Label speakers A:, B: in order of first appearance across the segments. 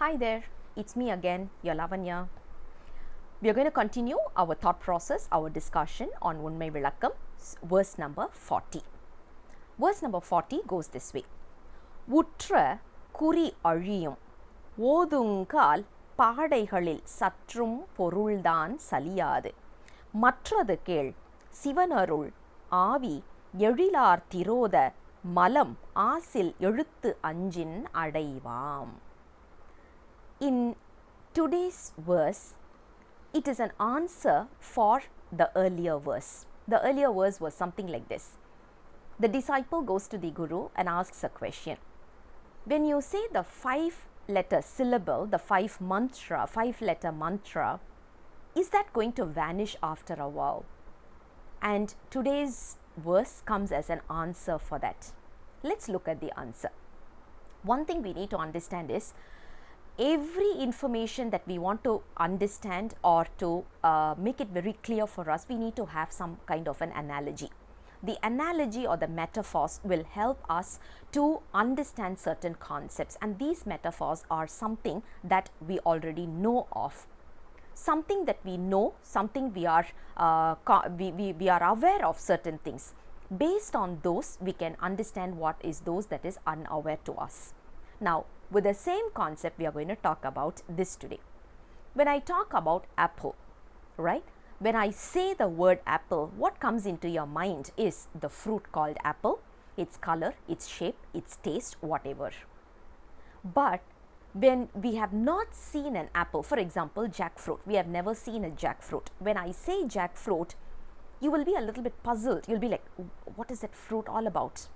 A: Hi there, it's me again, your Lavanya. We are going to continue our thought process, our discussion on Unmai vilakkam, verse number 40. Verse number 40 goes this way. Utra kuri azhiyum ஓதுங்கால் பாடைகளில் சற்றும் பொருள்தான் சலியாது மற்றது கேள் சிவனருள் ஆவி எழிலார் திரோத மலம் ஆசில் எழுத்து அஞ்சின் அடைவாம். In today's verse, it is an answer for the earlier verse. The earlier verse was something like this. The disciple goes to the Guru and asks a question. When you say the 5-letter syllable, the 5-letter mantra, is that going to vanish after a while? And today's verse comes as an answer for that. Let's look at the answer. One thing we need to understand is every information that we want to understand or to make it very clear for us, we need to have some kind of an analogy. The analogy or the metaphors will help us to understand certain concepts, and these metaphors are something that we already know of. Something that we know, something we are aware of certain things. Based on those, we can understand what is those that is unaware to us. Now, with the same concept, we are going to talk about this today. When I talk about apple, right? When I say the word apple, what comes into your mind is the fruit called apple, its color, its shape, its taste, whatever. But when we have not seen an apple, for example, jackfruit, we have never seen a jackfruit. When I say jackfruit, you will be a little bit puzzled. You'll be like, what is that fruit all about?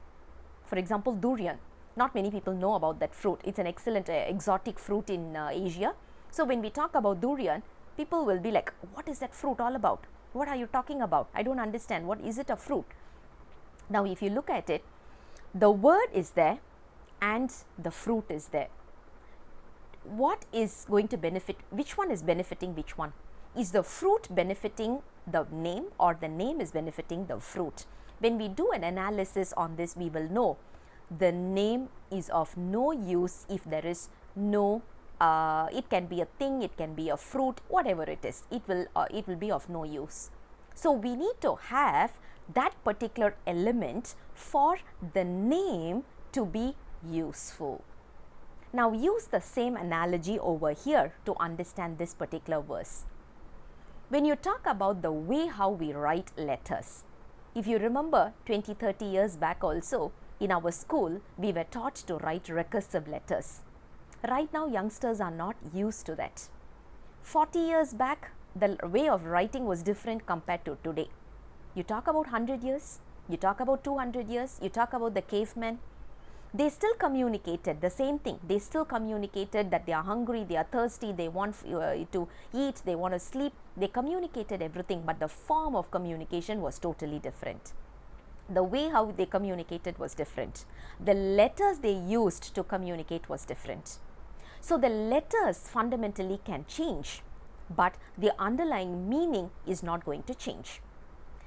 A: For example, durian. Not many people know about that fruit. It's an excellent exotic fruit in Asia. So when we talk about durian, people will be like, what is that fruit all about? What are you talking about? I don't understand. What is it a fruit? Now, if you look at it, the word is there and the fruit is there. What is going to benefit? Which one is benefiting which one? Is the fruit benefiting the name, or the name is benefiting the fruit? When we do an analysis on this, we will know the name is of no use if there is no it can be a thing, it can be a fruit, whatever it is, it will be of no use. So we need to have that particular element for the name to be useful. Now use the same analogy over here to understand this particular verse. When you talk about the way how we write letters, if you remember 20-30 years back also, in our school, we were taught to write recursive letters. Right now, youngsters are not used to that. 40 years back, the way of writing was different compared to today. You talk about 100 years, you talk about 200 years, you talk about the cavemen. They still communicated the same thing. They still communicated that they are hungry, they are thirsty, they want to eat, they want to sleep. They communicated everything, but the form of communication was totally different. The way how they communicated was different. The letters they used to communicate was different. So the letters fundamentally can change, but the underlying meaning is not going to change.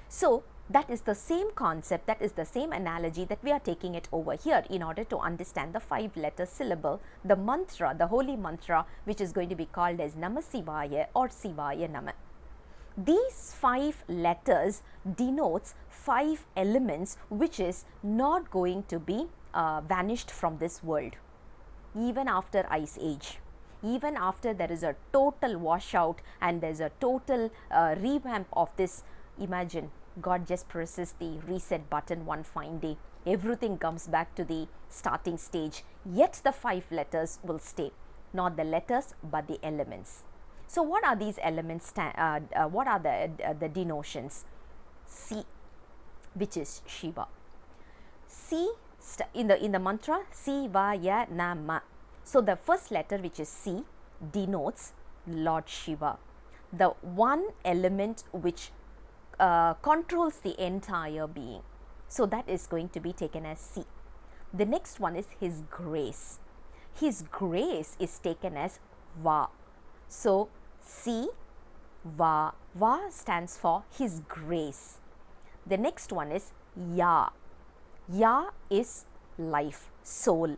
A: So that is the same concept, that is the same analogy that we are taking it over here in order to understand the 5-letter syllable, the mantra, the holy mantra, which is going to be called as Namah Shivaya or Shivaya Nama. These 5 letters denotes 5 elements which is not going to be vanished from this world. Even after Ice Age, even after there is a total washout and there is a total revamp of this, imagine God just presses the reset button one fine day. Everything comes back to the starting stage, yet the 5 letters will stay. Not the letters but the elements. So what are these elements? What are the denotions? C, which is Shiva. C in the mantra Sivaya Nama. So the first letter, which is C, denotes Lord Shiva, the one element which controls the entire being. So that is going to be taken as C. The next one is His grace. His grace is taken as Va. So Si, Va. Va stands for His grace. The next one is Ya. Ya is life, soul.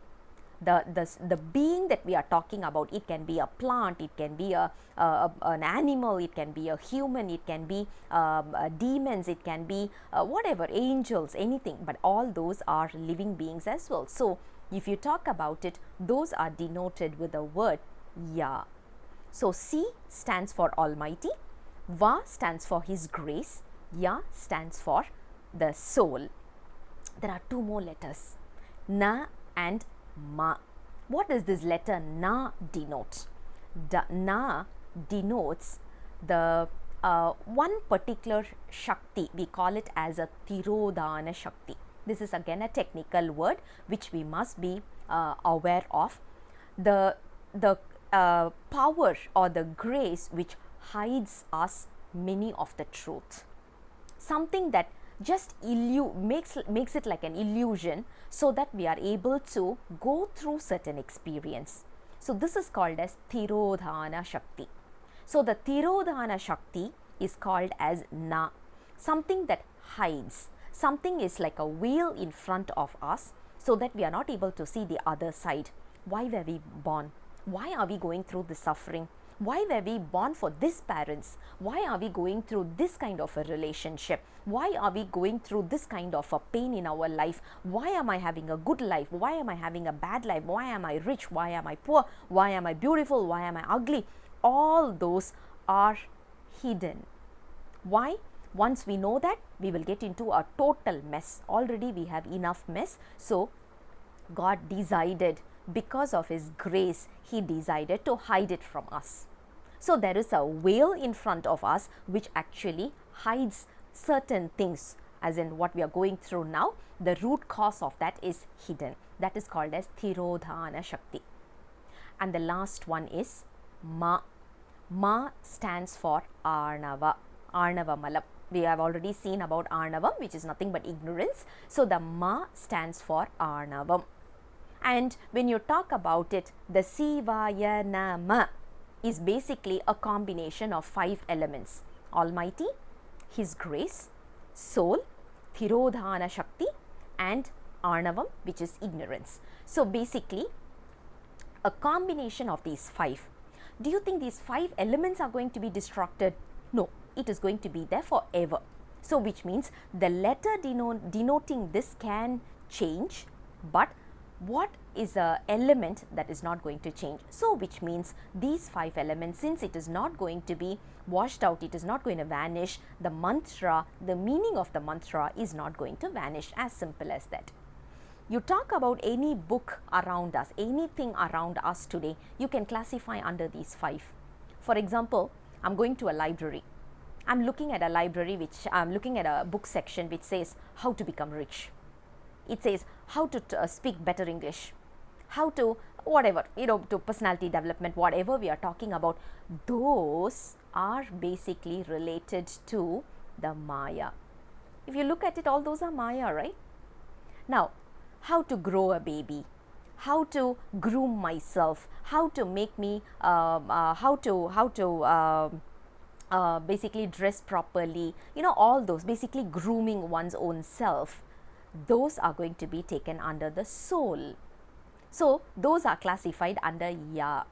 A: the being that we are talking about. It can be a plant, it can be an animal, it can be a human, it can be demons, it can be whatever, angels, anything, but all those are living beings as well. So if you talk about it, those are denoted with the word Ya. So Si stands for Almighty, Va stands for His grace, Ya stands for the soul. There are two more letters, Na and Ma. What does this letter Na denote? Na denotes the one particular Shakti. We call it as a Tirodhana Shakti. This is again a technical word which we must be aware of. The power or the grace which hides us many of the truth. Something that just makes it like an illusion, so that we are able to go through certain experience. So this is called as Tirodhana Shakti. So the Tirodhana Shakti is called as Na, something that hides. Something is like a veil in front of us, so that we are not able to see the other side. Why were we born? Why are we going through the suffering? Why were we born for these parents? Why are we going through this kind of a relationship? Why are we going through this kind of a pain in our life? Why am I having a good life? Why am I having a bad life? Why am I rich? Why am I poor? Why am I beautiful? Why am I ugly? All those are hidden. Why? Once we know that, we will get into a total mess. Already we have enough mess. So God decided, because of His grace, He decided to hide it from us. So there is a veil in front of us which actually hides certain things, as in what we are going through now. The root cause of that is hidden. That is called as Tirodhana Shakti. And the last one is Ma. Ma stands for Arnava, Arnava Malam. We have already seen about Arnavam, which is nothing but ignorance. So the Ma stands for Arnavam. And when you talk about it, the Sivaya Nama is basically a combination of 5 elements: Almighty, His grace, soul, Tirodhana Shakti, and Arnavam, which is ignorance. So basically a combination of these 5. Do you think these 5 elements are going to be destructed? No, it is going to be there forever. So which means the letter denoting this can change, but what is a element that is not going to change? So which means these 5 elements, since it is not going to be washed out, it is not going to vanish, the mantra, the meaning of the mantra is not going to vanish. As simple as that. You talk about any book around us, anything around us today, you can classify under these 5. For example, I'm going to a library. I'm looking at a library which I'm looking at a book section which says how to become rich. It says how to speak better English, how to whatever, to personality development, whatever we are talking about. Those are basically related to the Maya. If you look at it, all those are Maya, right? Now, how to grow a baby, how to groom myself, how to make me, basically dress properly, all those, basically grooming one's own self. Those are going to be taken under the soul. So those are classified under Ya,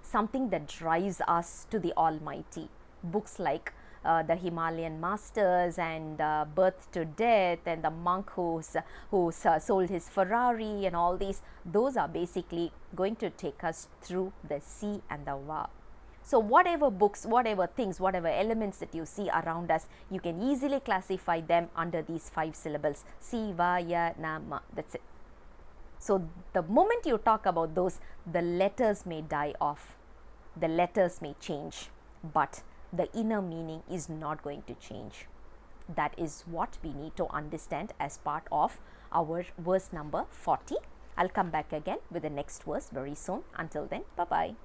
A: something that drives us to the Almighty. Books like the Himalayan Masters and Birth to Death and the monk who sold his Ferrari and all these, those are basically going to take us through the Si and the Va. So whatever books, whatever things, whatever elements that you see around us, you can easily classify them under these 5 syllables: Si, Va, Ya, Na, Ma. That's it. So the moment you talk about those, the letters may die off, the letters may change, but the inner meaning is not going to change. That is what we need to understand as part of our verse number 40. I'll come back again with the next verse very soon. Until then, bye-bye.